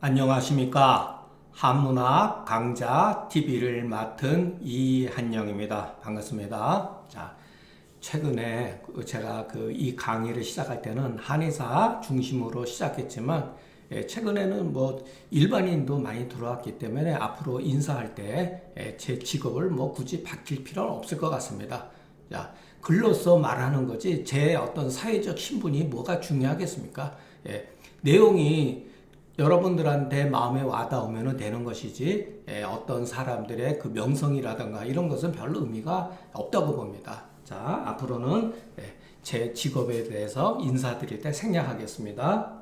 안녕하십니까. 한문학 강좌 TV를 맡은 이한영입니다. 반갑습니다. 자, 최근에 제가 이 강의를 시작할 때는 한의사 중심으로 시작했지만, 최근에는 일반인도 많이 들어왔기 때문에 앞으로 인사할 때 제 직업을 굳이 바뀔 필요는 없을 것 같습니다. 자, 글로써 말하는 거지 제 어떤 사회적 신분이 뭐가 중요하겠습니까? 내용이 여러분들한테 마음에 와닿으면 되는 것이지, 어떤 사람들의 그 명성이라든가 이런 것은 별로 의미가 없다고 봅니다. 자, 앞으로는 제 직업에 대해서 인사드릴 때 생략하겠습니다.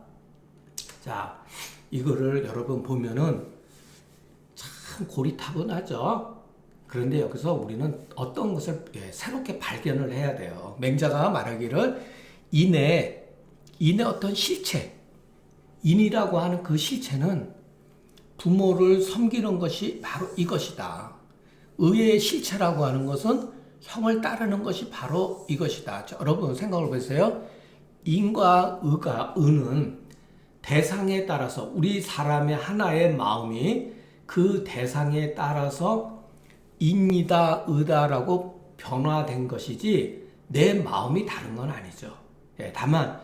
자, 이거를 여러분 보면은 참 고리타분하죠. 그런데 여기서 우리는 어떤 것을 새롭게 발견을 해야 돼요. 맹자가 말하기를 인의 어떤 실체, 인이라고 하는 그 실체는 부모를 섬기는 것이 바로 이것이다. 의의 실체라고 하는 것은 형을 따르는 것이 바로 이것이다. 여러분 생각을 보세요. 인과 의는 대상에 따라서 우리 사람의 하나의 마음이 그 대상에 따라서 인이다 의다라고 변화된 것이지 내 마음이 다른 건 아니죠. 다만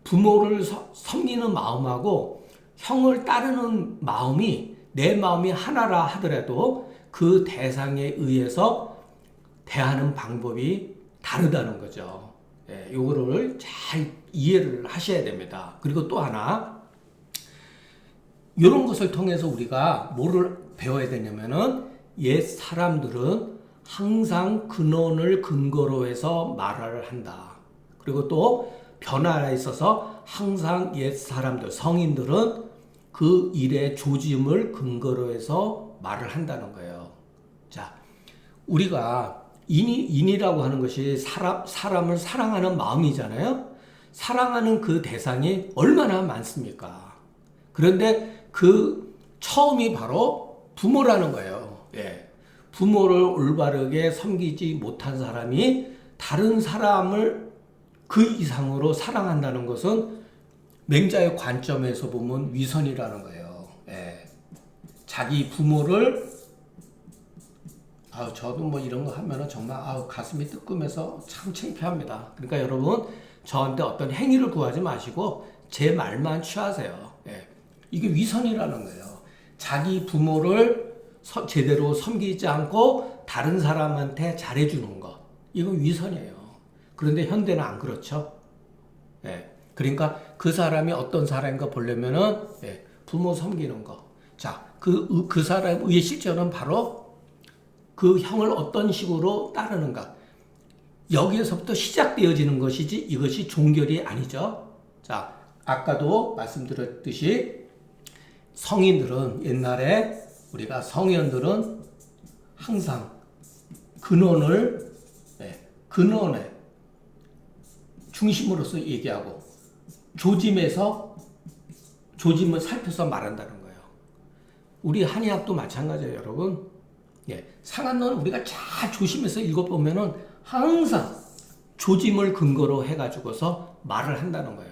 부모를 섬기는 마음하고 형을 따르는 마음이 내 마음이 하나라 하더라도 그 대상에 의해서 대하는 방법이 다르다는 거죠. 요거를 잘 이해를 하셔야 됩니다. 그리고 또 하나, 이런 것을 통해서 우리가 뭐를 배워야 되냐면은 옛 사람들은 항상 근원을 근거로 해서 말을 한다. 그리고 또 변화에 있어서 항상 옛 사람들, 성인들은 그 일의 조짐을 근거로 해서 말을 한다는 거예요. 자, 우리가 인이라고 하는 것이 사람을 사랑하는 마음이잖아요. 사랑하는 그 대상이 얼마나 많습니까? 그런데 그 처음이 바로 부모라는 거예요. 부모를 올바르게 섬기지 못한 사람이 다른 사람을 그 이상으로 사랑한다는 것은 맹자의 관점에서 보면 위선이라는 거예요. 자기 부모를 저도 이런 거 하면은 정말 가슴이 뜨끔해서 참 창피합니다. 그러니까 여러분 저한테 어떤 행위를 구하지 마시고 제 말만 취하세요. 이게 위선이라는 거예요. 자기 부모를 제대로 섬기지 않고 다른 사람한테 잘해주는 것, 이건 위선이에요. 그런데 현대는 안 그렇죠. 그러니까 그 사람이 어떤 사람인가 보려면은 부모 섬기는 거. 자, 그 사람의 실제는 바로 그 형을 어떤 식으로 따르는가. 여기에서부터 시작되어지는 것이지 이것이 종결이 아니죠. 자, 아까도 말씀드렸듯이 성인들은 옛날에 우리가 성현들은 항상 근원의 중심으로서 얘기하고 조짐을 살펴서 말한다는 거예요. 우리 한의학도 마찬가지예요, 여러분. 상한론은 우리가 잘 조심해서 읽어보면은 항상 조짐을 근거로 해가지고서 말을 한다는 거예요.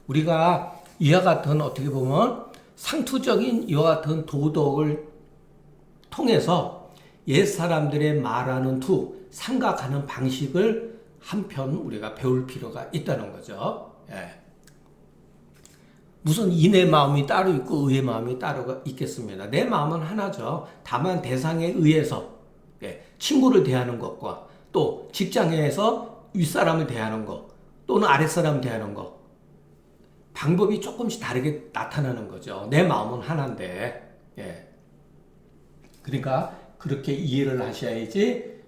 우리가 이와 같은 어떻게 보면 상투적인 이와 같은 도덕을 통해서 옛 사람들의 말하는 생각하는 방식을 한편 우리가 배울 필요가 있다는 거죠. 무슨 인의 마음이 따로 있고 의의 마음이 따로 있겠습니다. 내 마음은 하나죠. 다만 대상에 의해서 친구를 대하는 것과 또 직장에서 윗사람을 대하는 것 또는 아랫사람을 대하는 것, 방법이 조금씩 다르게 나타나는 거죠. 내 마음은 하나인데. 그러니까 그렇게 이해를 하셔야지.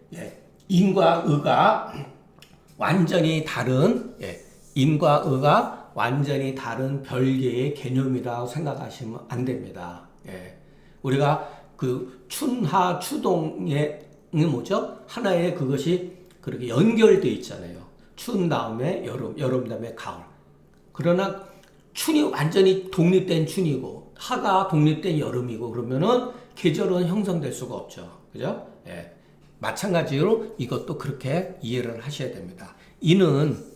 인과 의가 완전히 다른 인과 의가 완전히 다른 별개의 개념이라고 생각하시면 안 됩니다. 우리가 그 춘하 추동의 뭐죠? 하나의 그것이 그렇게 연결되어 있잖아요. 춘 다음에 여름, 여름 다음에 가을. 그러나 춘이 완전히 독립된 춘이고 하가 독립된 여름이고 그러면은 계절은 형성될 수가 없죠. 그죠? 마찬가지로 이것도 그렇게 이해를 하셔야 됩니다. 이는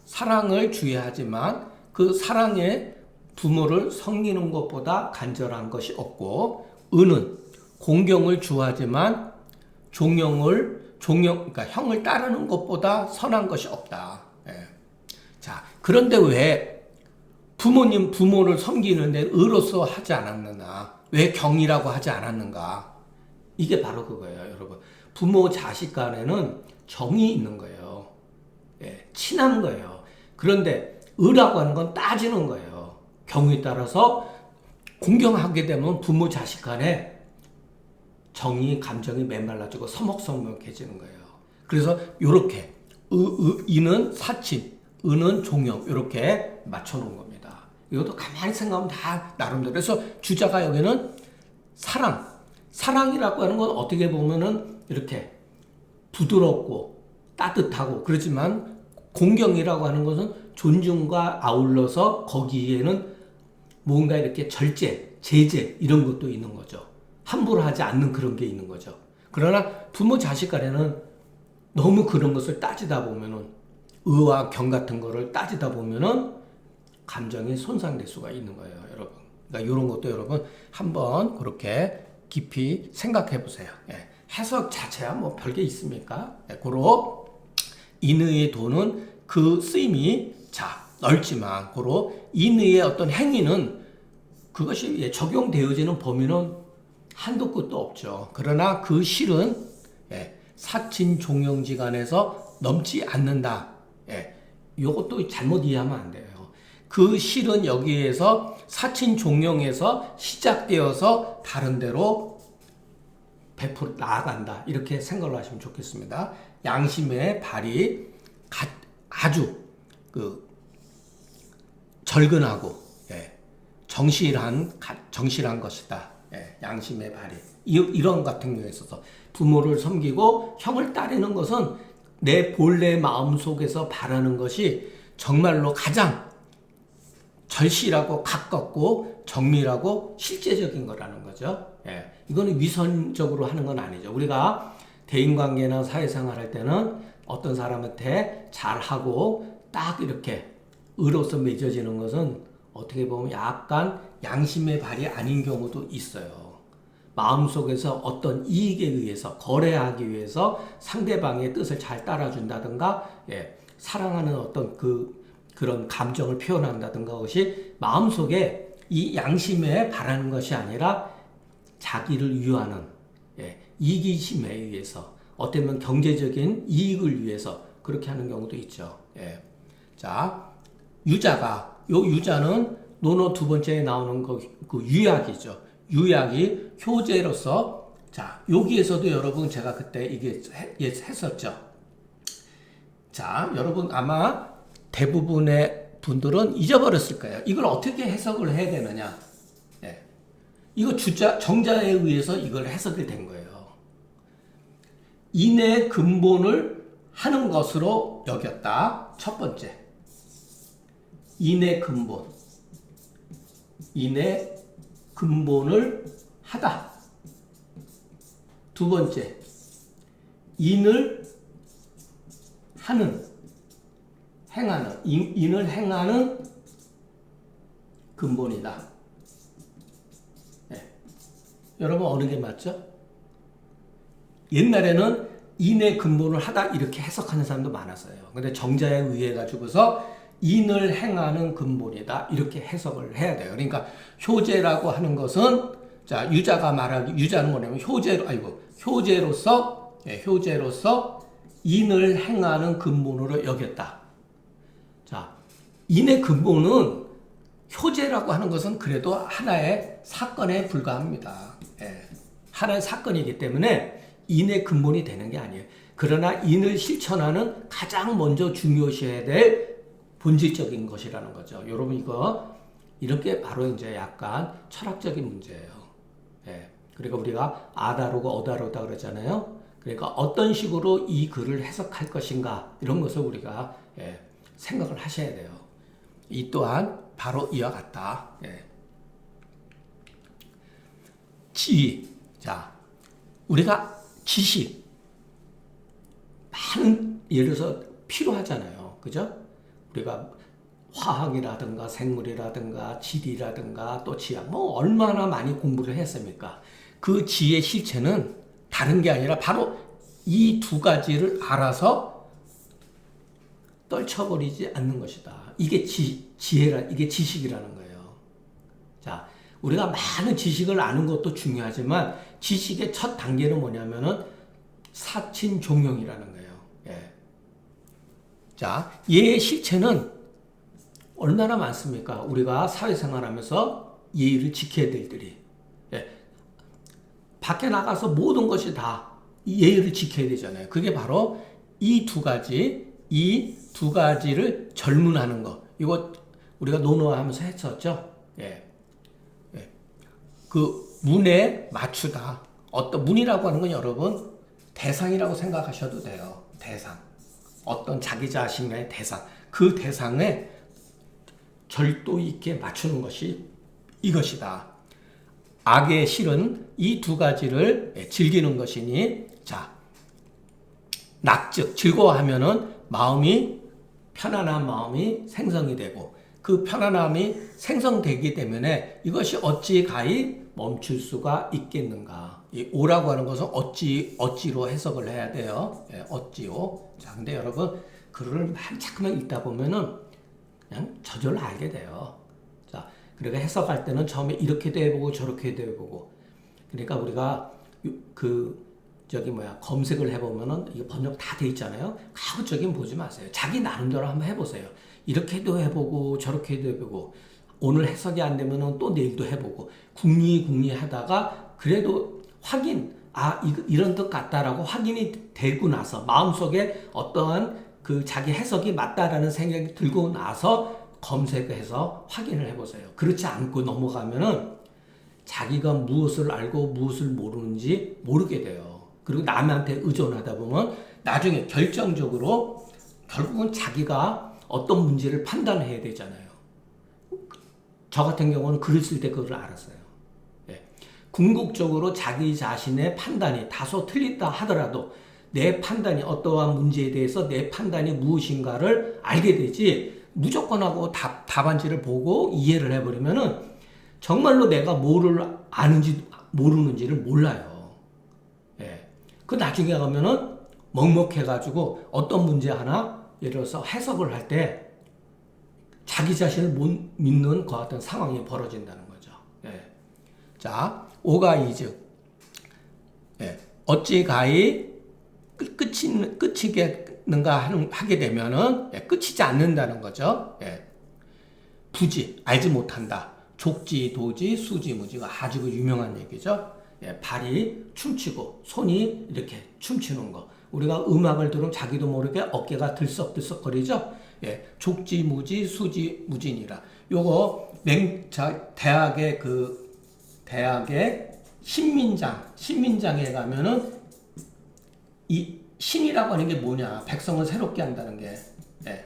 사랑을 주의하지만 그 사랑의 부모를 섬기는 것보다 간절한 것이 없고, 은은 공경을 주하지만 그러니까 형을 따르는 것보다 선한 것이 없다. 예. 자, 그런데 왜 부모를 섬기는데 의로서 하지 않았느냐? 왜 경이라고 하지 않았는가? 이게 바로 그거예요, 여러분. 부모 자식 간에는 정이 있는 거예요. 예, 친한 거예요. 그런데 의라고 하는 건 따지는 거예요. 경우에 따라서 공경하게 되면 부모 자식 간에 감정이 메말라지고 서먹서먹해지는 거예요. 그래서 이렇게 이는 사친, 은은 종용 이렇게 맞춰놓은 겁니다. 이것도 가만히 생각하면 다 나름대로. 그래서 주자가 여기는 사랑이라고 하는 건 어떻게 보면은 이렇게 부드럽고 따뜻하고 그렇지만 공경이라고 하는 것은 존중과 아울러서 거기에는 뭔가 이렇게 절제, 제재 이런 것도 있는 거죠. 함부로 하지 않는 그런 게 있는 거죠. 그러나 부모 자식 간에는 너무 그런 것을 따지다 보면은 의와 경 같은 거를 따지다 보면은 감정이 손상될 수가 있는 거예요, 여러분. 그러니까 이런 것도 여러분 한번 그렇게 깊이 생각해 보세요. 예. 해석 자체야 뭐 별게 있습니까? 예. 고로 인의의 도는 그 쓰임이 넓지만 고로 인의의 어떤 행위는 그것이 적용되어지는 범위는 한도 끝도 없죠. 그러나 그 실은 사친 종용지간에서 넘지 않는다. 이것도 잘못 이해하면 안 돼요. 그 실은 여기에서 사친 종용에서 시작되어서 다른 데로 베풀어 나아간다. 이렇게 생각을 하시면 좋겠습니다. 양심의 발이 아주 절근하고 정실한 것이다. 양심의 발이 이런 같은 경우에 있어서 부모를 섬기고 형을 따르는 것은 내 본래 마음 속에서 바라는 것이 정말로 가장 절실하고 가깝고 정밀하고 실제적인 거라는 거죠. 이거는 위선적으로 하는 건 아니죠. 우리가 대인관계나 사회생활 할 때는 어떤 사람한테 잘하고 딱 이렇게 의로서 맺어지는 것은 어떻게 보면 약간 양심의 발이 아닌 경우도 있어요. 마음속에서 어떤 이익에 의해서 거래하기 위해서 상대방의 뜻을 잘 따라준다든가 사랑하는 어떤 그런 감정을 표현한다든가 것이 마음속에 이 양심에 바라는 것이 아니라 자기를 위하는 이기심에 의해서 어쩌면 경제적인 이익을 위해서 그렇게 하는 경우도 있죠. 자, 유자는 논어 두 번째에 나오는 그 유약이죠. 유약이 효제로서 여기에서도 여러분 제가 그때 이게 했었죠. 자, 여러분 아마 대부분의 분들은 잊어버렸을 거예요. 이걸 어떻게 해석을 해야 되느냐. 이거 정자에 의해서 이걸 해석이 된 거예요. 인의 근본을 하는 것으로 여겼다. 첫 번째. 인의 근본을 하다. 두 번째. 인을 행하는 근본이다. 여러분 어느 게 맞죠? 옛날에는 인의 근본을 하다 이렇게 해석하는 사람도 많았어요. 근데 정자에 의해 가지고서 인을 행하는 근본이다 이렇게 해석을 해야 돼요. 그러니까 효제라고 하는 것은 유자는 뭐냐면 효제로서 인을 행하는 근본으로 여겼다. 자, 인의 근본은 효제라고 하는 것은 그래도 하나의 사건에 불과합니다. 하나의 사건이기 때문에 인의 근본이 되는 게 아니에요. 그러나 인을 실천하는 가장 먼저 중요시해야 될 본질적인 것이라는 거죠. 여러분 이렇게 바로 이제 약간 철학적인 문제예요. 그러니까 우리가 아다르고 어다르다 그러잖아요. 그러니까 어떤 식으로 이 글을 해석할 것인가 이런 것을 우리가 생각을 하셔야 돼요. 이 또한 바로 이와 같다. 지위. 자, 우리가 지식 많은 예를 들어서 필요하잖아요. 그죠? 우리가 화학이라든가 생물이라든가 지리라든가 또 지학 뭐 얼마나 많이 공부를 했습니까? 그 지의 실체는 다른 게 아니라 바로 이 두 가지를 알아서 떨쳐버리지 않는 것이다. 이게 이게 지식이라는 거예요. 자, 우리가 많은 지식을 아는 것도 중요하지만 지식의 첫 단계는 뭐냐면은 사친종용이라는 거예요. 예. 자, 얘의 실체는 얼마나 많습니까? 우리가 사회생활하면서 예의를 지켜야 될 일이. 예. 밖에 나가서 모든 것이 다 예의를 지켜야 되잖아요. 그게 바로 이 두 가지를 절문하는 거. 이거 우리가 논어하면서 했었죠. 예. 예. 그 문에 맞추다. 어떤 문이라고 하는 건 여러분 대상이라고 생각하셔도 돼요. 대상. 어떤 자기 자신의 대상. 그 대상에 절도 있게 맞추는 것이 이것이다. 악의 실은 이 두 가지를 즐기는 것이니, 자, 낙즉, 즐거워하면은 편안한 마음이 생성이 되고, 그 편안함이 생성되기 때문에 이것이 어찌 가히 멈출 수가 있겠는가. 이 오라고 하는 것은 어찌로 해석을 해야 돼요. 예, 어찌오. 자, 근데 여러분, 글을 자꾸만 읽다 보면은 그냥 저절로 알게 돼요. 자, 그러니까 해석할 때는 처음에 이렇게도 해보고 저렇게도 해보고. 그러니까 우리가 검색을 해보면은 이게 번역 다 돼 있잖아요. 가급적이면 보지 마세요. 자기 나름대로 한번 해보세요. 이렇게도 해보고 저렇게도 해보고 오늘 해석이 안 되면은 또 내일도 해보고 궁리 하다가 그래도 이런 뜻 같다라고 확인이 되고 나서 마음속에 어떠한 그 자기 해석이 맞다라는 생각이 들고 나서 검색해서 확인을 해보세요. 그렇지 않고 넘어가면은 자기가 무엇을 알고 무엇을 모르는지 모르게 돼요. 그리고 남한테 의존하다 보면 나중에 결정적으로 결국은 자기가 어떤 문제를 판단해야 되잖아요. 저 같은 경우는 글을 쓸 때 그걸 알았어요. 예. 궁극적으로 자기 자신의 판단이 다소 틀리다 하더라도 내 판단이 어떠한 문제에 대해서 내 판단이 무엇인가를 알게 되지 무조건 하고 답안지를 보고 이해를 해버리면은 정말로 내가 뭐를 아는지 모르는지를 몰라요. 예. 그 나중에 가면은 먹먹해가지고 어떤 문제 하나 예를 들어서 해석을 할 때 자기 자신을 못 믿는 그 어떤 상황이 벌어진다는 거죠. 예. 자, 오가이즉. 예. 어찌 가히 끝이겠는가 하게 되면은 끝이지 않는다는 거죠. 예. 부지, 알지 못한다. 족지, 도지, 수지, 무지가 아주 유명한 얘기죠. 예, 발이 춤추고 손이 이렇게 춤추는 거. 우리가 음악을 들으면 자기도 모르게 어깨가 들썩들썩거리죠. 예, 족지, 무지, 수지, 무진이라. 요거 대학의 신민장에 가면은 이 신이라고 하는 게 뭐냐? 백성을 새롭게 한다는 게. 예.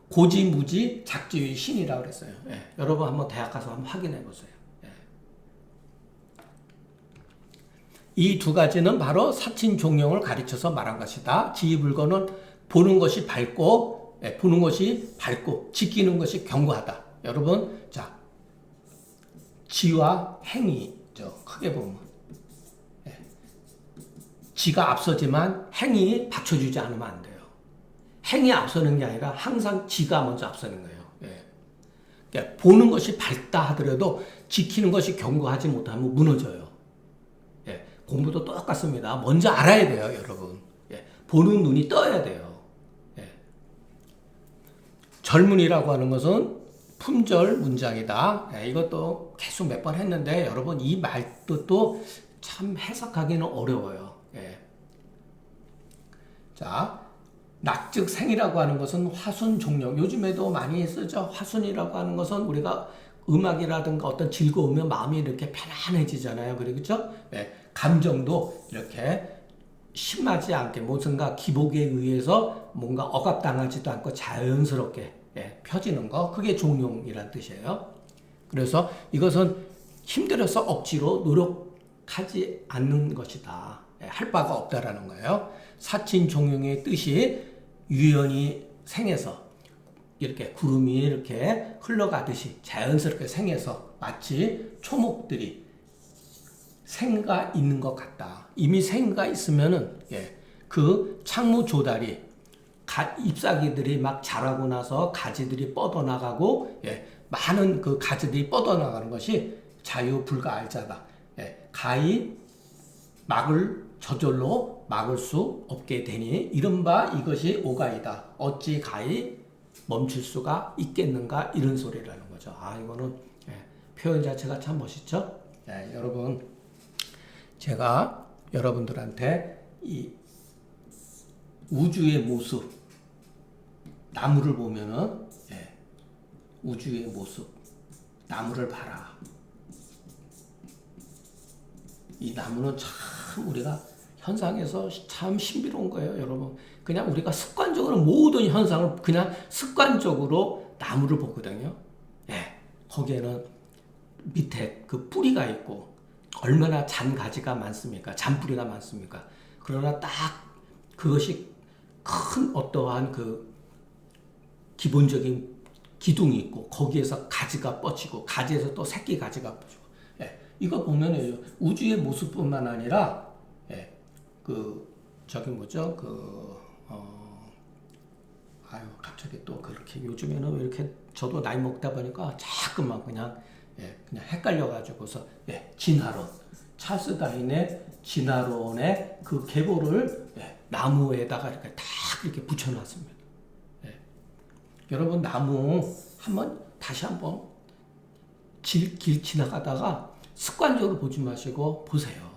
고지무지 작지의 신이라고 그랬어요. 예. 여러분 한번 대학 가서 한번 확인해 보세요. 예. 이 두 가지는 바로 사친종용을 가르쳐서 말한 것이다. 지휘불거는 보는 것이 밝고 지키는 것이 견고하다. 여러분, 자, 지와 행위죠. 크게 보면. 예. 지가 앞서지만 행위 받쳐주지 않으면 안 돼요. 행이 앞서는 게 아니라 항상 지가 먼저 앞서는 거예요. 예. 그러니까 보는 것이 밝다 하더라도 지키는 것이 견고하지 못하면 무너져요. 예. 공부도 똑같습니다. 먼저 알아야 돼요, 여러분. 예. 보는 눈이 떠야 돼요. 예. 절문이라고 하는 것은 품절 문장이다. 예. 이것도 계속 몇 번 했는데 여러분 이 말도 참 해석하기는 어려워요. 예. 자, 낙즉 생이라고 하는 것은 화순 종용. 요즘에도 많이 쓰죠. 화순이라고 하는 것은 우리가 음악이라든가 어떤 즐거우면 마음이 이렇게 편안해지잖아요. 그렇죠? 네, 감정도 이렇게 심하지 않게 무슨가 기복에 의해서 뭔가 억압당하지도 않고 자연스럽게 펴지는 거. 그게 종용이란 뜻이에요. 그래서 이것은 힘들어서 억지로 노력하지 않는 것이다. 할 바가 없다라는 거예요. 사친종용의 뜻이 유연히 생해서 이렇게 구름이 이렇게 흘러가듯이 자연스럽게 생해서 마치 초목들이 생가 있는 것 같다. 이미 생가 있으면은 그 창무 조달이 잎사귀들이 막 자라고 나서 가지들이 뻗어나가고 많은 그 가지들이 뻗어나가는 것이 자유불가알자다. 가히 저절로 막을 수 없게 되니 이른바 이것이 오가이다. 어찌 가히 멈출 수가 있겠는가 이런 소리라는 거죠. 이거는 표현 자체가 참 멋있죠. 여러분 제가 여러분들한테 이 우주의 모습 나무를 보면은 우주의 모습 나무를 봐라. 이 나무는 참 우리가 현상에서 참 신비로운 거예요, 여러분. 그냥 우리가 습관적으로 모든 현상을 그냥 습관적으로 나무를 보거든요. 거기에는 밑에 그 뿌리가 있고 얼마나 잔가지가 많습니까? 잔뿌리가 많습니까? 그러나 딱 그것이 큰 어떠한 그 기본적인 기둥이 있고 거기에서 가지가 뻗치고 가지에서 또 새끼 가지가 뻗치고 이거 보면은 우주의 모습뿐만 아니라 갑자기 또 그렇게 요즘에는 왜 이렇게 저도 나이 먹다 보니까 자꾸만 그냥 헷갈려가지고서 진화론 찰스 다윈의 진화론의 그 계보를 나무에다가 이렇게 다 이렇게 붙여놨습니다. 여러분 나무 다시 한번 길 지나가다가 습관적으로 보지 마시고 보세요.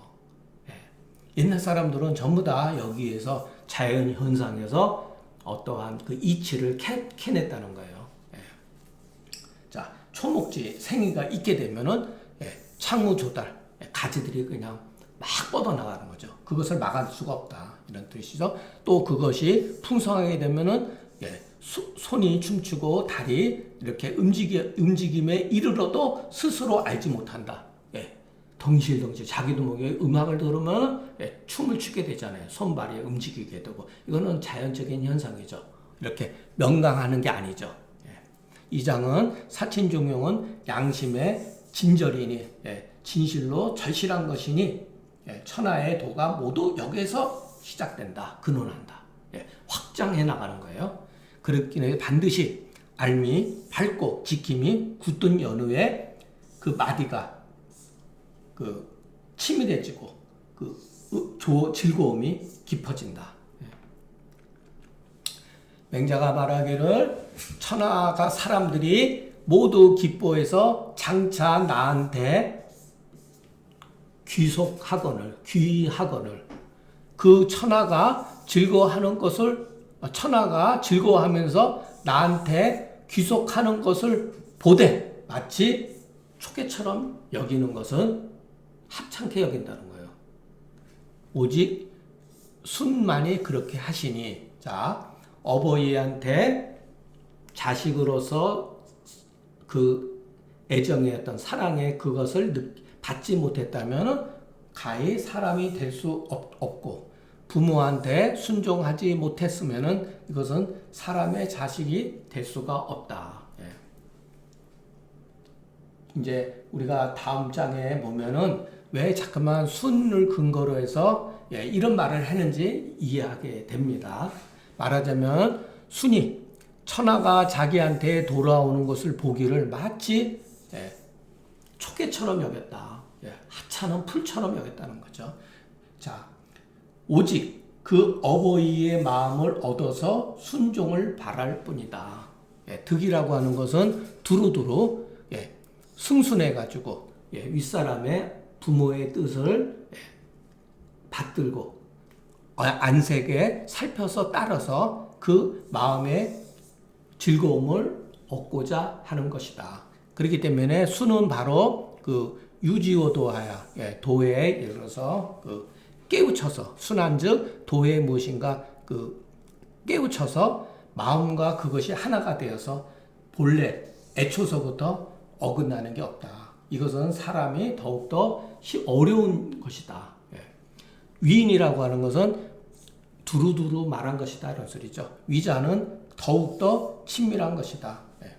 옛날 사람들은 전부 다 여기에서 자연 현상에서 어떠한 그 이치를 캐냈다는 거예요. 자, 초목지 생이가 있게 되면은 창무 조달 가지들이 그냥 막 뻗어나가는 거죠. 그것을 막을 수가 없다 이런 뜻이죠. 또 그것이 풍성하게 되면은 손이 춤추고 달이 이렇게 움직임에 이르러도 스스로 알지 못한다. 덩실덩실 자기도 모르게 음악을 들으면 춤을 추게 되잖아요. 손발이 움직이게 되고 이거는 자연적인 현상이죠. 이렇게 명강하는 게 아니죠. 이 장은 사친종용은 양심의 진절이니 진실로 절실한 것이니 천하의 도가 모두 여기에서 시작된다. 근원한다. 확장해 나가는 거예요. 그렇기는 반드시 알미 밝고 지킴이 굳든 연후에 그 마디가 치밀해지고 즐거움이 깊어진다. 맹자가 말하기를 천하가 사람들이 모두 기뻐해서 장차 나한테 귀하거늘 그 천하가 즐거워하는 것을 천하가 즐거워하면서 나한테 귀속하는 것을 보되 마치 초계처럼 여기는 것은 합창케 여긴다는 거예요. 오직 순만이 그렇게 하시니 자 어버이한테 자식으로서 그 애정의 어떤 사랑의 그것을 받지 못했다면 가히 사람이 될 수 없고 부모한테 순종하지 못했으면 이것은 사람의 자식이 될 수가 없다. 이제 우리가 다음 장에 보면은 왜 자꾸만 순을 근거로 해서 이런 말을 했는지 이해하게 됩니다. 말하자면 순이 천하가 자기한테 돌아오는 것을 보기를 마치 초계처럼 여겼다. 하찮은 풀처럼 여겼다는 거죠. 자, 오직 그 어버이의 마음을 얻어서 순종을 바랄 뿐이다. 득이라고 하는 것은 두루두루 승순해가지고 윗사람의 부모의 뜻을 받들고 안색에 살펴서 따라서 그 마음의 즐거움을 얻고자 하는 것이다. 그렇기 때문에 수는 바로 그 유지오도하야 도에 예를 들어서 깨우쳐서 순한즉 도의 무엇인가 깨우쳐서 마음과 그것이 하나가 되어서 본래 애초서부터 어긋나는 게 없다. 이것은 사람이 더욱더 어려운 것이다. 위인이라고 하는 것은 두루두루 말한 것이다 이런 소리죠. 위자는 더욱더 친밀한 것이다. 예.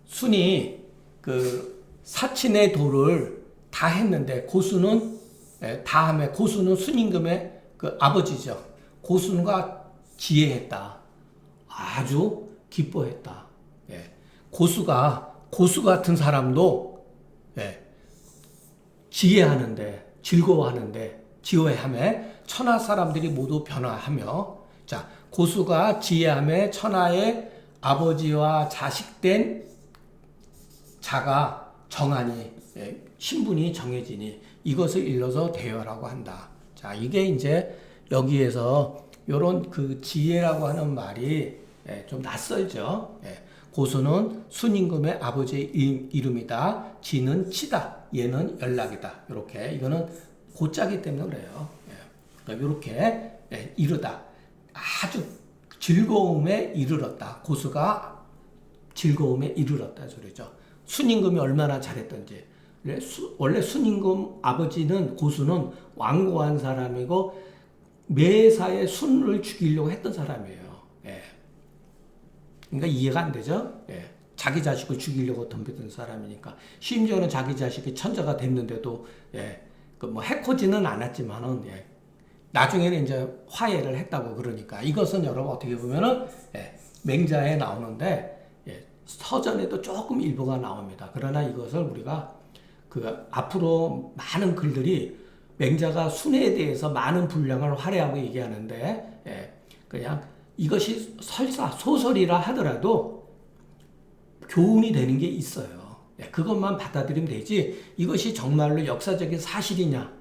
순이 그 사친의 도를 다 했는데 고수는 다음에 고수는 순임금의 그 아버지죠. 고순과 지혜했다. 아주 기뻐했다. 예. 고수 같은 사람도 지혜하는데 즐거워하는데 지혜함에 천하 사람들이 모두 변화하며 자 고수가 지혜함에 천하의 아버지와 자식된 자가 정하니 신분이 정해지니 이것을 일러서 대여라고 한다. 자 이게 이제 여기에서 요런 그 지혜라고 하는 말이 좀 낯설죠. 고수는 순임금의 아버지의 이름이다. 지는 치다. 얘는 연락이다. 이렇게 이거는 고짜기 때문에 그래요. 그러니까 이렇게 이르다. 아주 즐거움에 이르렀다. 고수가 즐거움에 이르렀다 소리죠. 순임금이 얼마나 잘했던지. 원래 순임금 아버지는 고수는 완고한 사람이고 매사에 순을 죽이려고 했던 사람이에요. 그러니까 이해가 안 되죠? 자기 자식을 죽이려고 덤비던 사람이니까. 심지어는 자기 자식이 천자가 됐는데도, 뭐 해코지는 않았지만은, 나중에는 이제 화해를 했다고 그러니까. 이것은 여러분 어떻게 보면은, 맹자에 나오는데, 서전에도 조금 일부가 나옵니다. 그러나 이것을 우리가 앞으로 많은 글들이 맹자가 순에 대해서 많은 분량을 할애하고 얘기하는데, 그냥 이것이 설사, 소설이라 하더라도 교훈이 되는 게 있어요. 그것만 받아들이면 되지, 이것이 정말로 역사적인 사실이냐,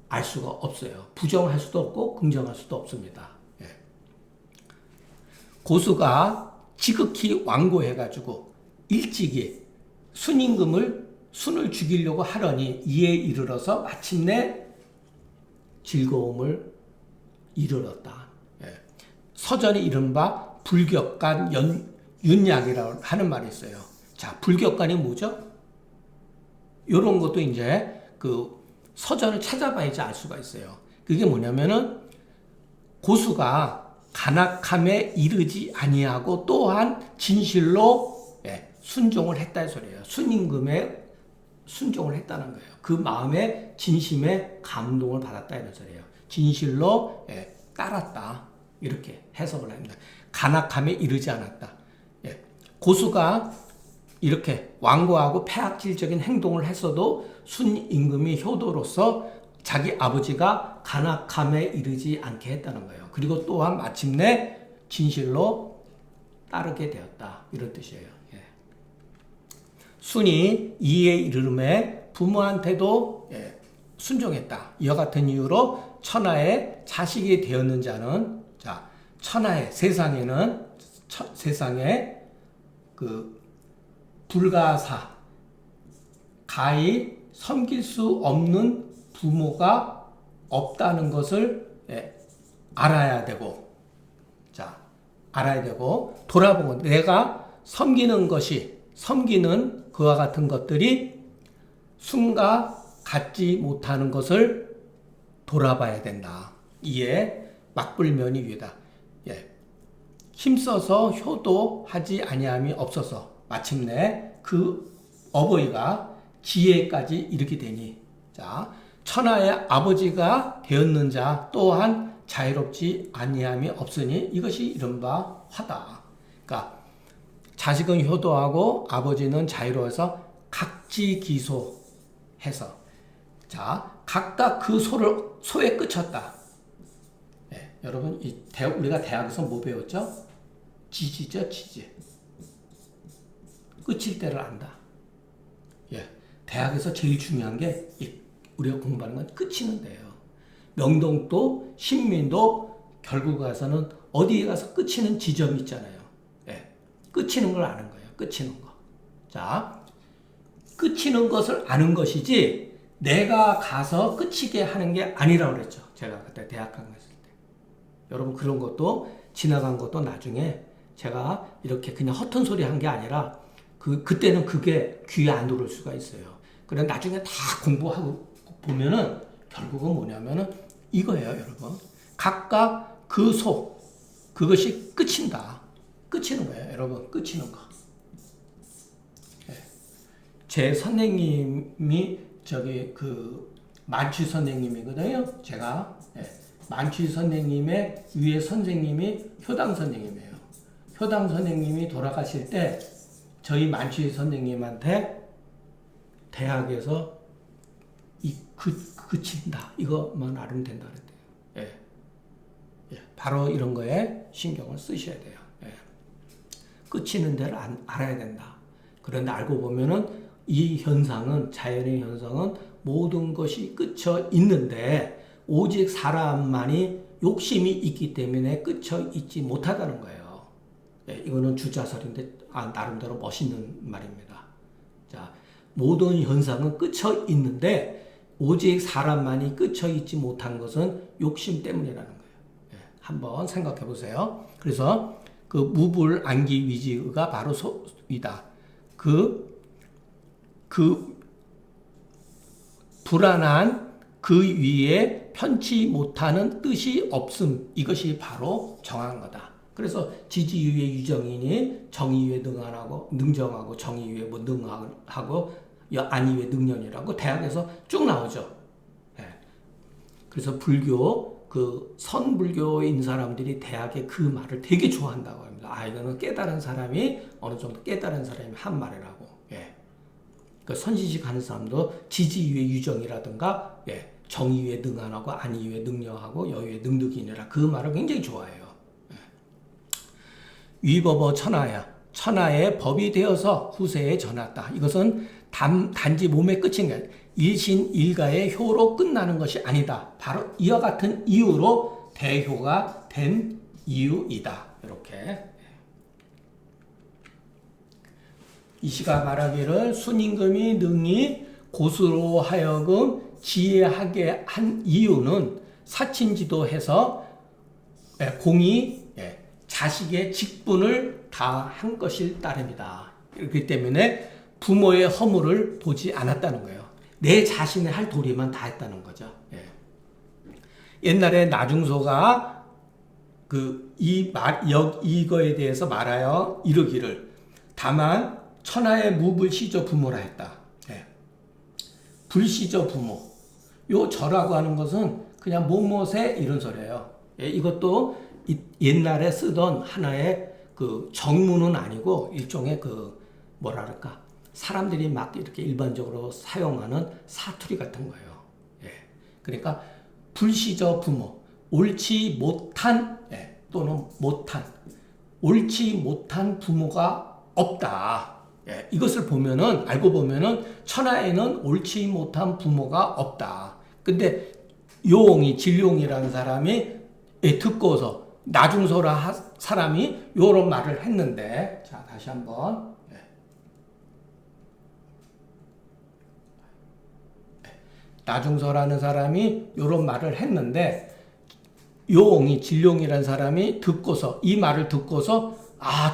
알 수가 없어요. 부정할 수도 없고, 긍정할 수도 없습니다. 고수가 지극히 완고해가지고, 일찍이 순을 죽이려고 하려니 이에 이르러서 마침내 즐거움을 이르렀다. 서전이 이른바 불격간 윤약이라고 하는 말이 있어요. 자, 불격간이 뭐죠? 이런 것도 이제 그 서전을 찾아봐야지 알 수가 있어요. 그게 뭐냐면은 고수가 간악함에 이르지 아니하고 또한 진실로 순종을 했다 이 소리예요. 순임금에 순종을 했다는 거예요. 그 마음에 진심에 감동을 받았다 이런 소리예요. 진실로 따랐다. 이렇게 해석을 합니다. 간악함에 이르지 않았다. 고수가 이렇게 완고하고 폐악질적인 행동을 했어도 순임금이 효도로서 자기 아버지가 간악함에 이르지 않게 했다는 거예요. 그리고 또한 마침내 진실로 따르게 되었다. 이런 뜻이에요. 순이 이에 이르름에 부모한테도 순종했다. 이와 같은 이유로 천하의 자식이 되었는 자는 자, 천하의 세상에는 세상에 그 불가사 가히 섬길 수 없는 부모가 없다는 것을 알아야 되고 알아야 되고 돌아보고 내가 섬기는 그와 같은 것들이 순과 같지 못하는 것을 돌아봐야 된다. 이에 막불면이 위다. 힘써서 효도하지 아니함이 없어서 마침내 그 어버이가 지혜까지 이르게 되니 자 천하의 아버지가 되었는 자 또한 자유롭지 아니함이 없으니 이것이 이른바 화다. 그러니까 자식은 효도하고 아버지는 자유로워서 각지기소해서 자 각각 그 소에 그쳤다. 여러분 우리가 대학에서 뭐 배웠죠? 지지죠, 지지. 끝일 때를 안다. 대학에서 제일 중요한 게 우리가 공부하는 건 끝이는 데요. 명동도 신민도 결국 가서는 어디에 가서 끝이는 지점이 있잖아요. 끝이는 걸 아는 거예요. 끝이는 거. 자, 끝이는 것을 아는 것이지 내가 가서 끝이게 하는 게 아니라고 그랬죠. 제가 그때 대학 갔을 때. 여러분 그런 것도 지나간 것도 나중에 제가 이렇게 그냥 허튼 소리 한 게 아니라 그때는 그게 귀에 안 들어올 수가 있어요. 그래 나중에 다 공부하고 보면은 결국은 뭐냐면은 이거예요, 여러분. 각각 그 그것이 끝인다. 끝이는 거예요, 여러분. 끝이는 거. 예. 제 선생님이 만취 선생님이거든요. 제가 만취 선생님의 위에 선생님이 효당 선생님이에요. 효당 선생님이 돌아가실 때 저희 만취 선생님한테 대학에서 그친다. 이것만 알면 된다 그랬대요. 바로 이런 거에 신경을 쓰셔야 돼요. 끝이는 데를 알아야 된다. 그런데 알고 보면은 이 현상은, 자연의 현상은 모든 것이 끝쳐 있는데 오직 사람만이 욕심이 있기 때문에 끝쳐 있지 못하다는 거예요. 이거는 주자설인데 나름대로 멋있는 말입니다. 자, 모든 현상은 끝쳐 있는데 오직 사람만이 끝쳐 있지 못한 것은 욕심 때문이라는 거예요. 한번 생각해 보세요. 그래서 그 무불 안기 위지가 바로 소이다. 그 불안한 그 위에 편치 못하는 뜻이 없음. 이것이 바로 정한 거다. 그래서 지지 위에 유정이니 정의 위에 능정하고 정의 위에 능하고 안 위에 능년이라고 대학에서 쭉 나오죠. 그래서 불교 선불교인 사람들이 대학에 그 말을 되게 좋아한다고 합니다. 이거는 깨달은 사람이 어느 정도 깨달은 사람이 한 말이라고. 그 선지식 하는 사람도 지지 위에 유정이라든가 정의 위에 능하고 안 위에 능력하고 여 위에 능득이니라 그 말을 굉장히 좋아해요. 위법어 천하야. 천하의 법이 되어서 후세에 전했다. 이것은 단지 몸의 끝인 게 아니라 일신일가의 효로 끝나는 것이 아니다. 바로 이와 같은 이유로 대효가 된 이유이다. 이렇게. 이시가 말하기를 순임금이 능히 고수로 하여금 지혜하게 한 이유는 사친지도해서 공이 자식의 직분을 다 한 것일 따름이다. 그렇기 때문에 부모의 허물을 보지 않았다는 거예요. 내 자신의 할 도리만 다 했다는 거죠. 옛날에 나중소가 이거에 대해서 말하여 이르기를 다만 천하의 무불시저 부모라 했다. 불시저 부모. 요 저라고 하는 것은 그냥 뭐뭐세 이런 소리예요. 이것도 옛날에 쓰던 하나의 정문은 아니고 일종의 사람들이 막 이렇게 일반적으로 사용하는 사투리 같은 거예요. 그러니까 불시저 부모, 옳지 못한 또는 못한, 옳지 못한 부모가 없다. 이것을 알고 보면은 천하에는 옳지 못한 부모가 없다. 근데 진룡이라는 사람이 듣고서 나중소라 사람이 요런 말을 했는데, 자, 다시 한번. 나중서라는 사람이 요런 말을 했는데, 진룡이라는 사람이 이 말을 듣고서,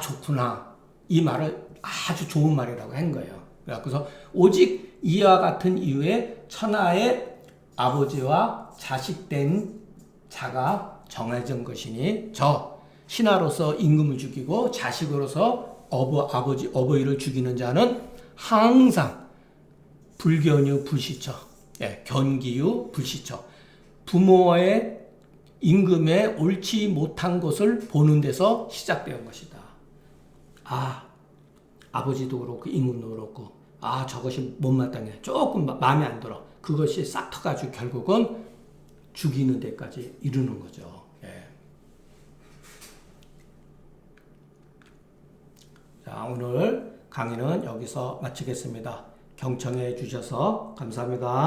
좋구나. 이 말을 아주 좋은 말이라고 한 거예요. 그래서 오직 이와 같은 이유에 천하의 아버지와 자식된 자가 정해진 것이니 신하로서 임금을 죽이고 자식으로서 어버이를 죽이는 자는 항상 불견유 불시처, 견기유 불시처, 부모의 임금의 옳지 못한 것을 보는 데서 시작되는 것이다. 아버지도 그렇고 임금도 그렇고 저것이 못마땅해. 조금 마음에 안 들어. 그것이 싹 터가지고 결국은 죽이는 데까지 이르는 거죠. 자, 오늘 강의는 여기서 마치겠습니다. 경청해 주셔서 감사합니다.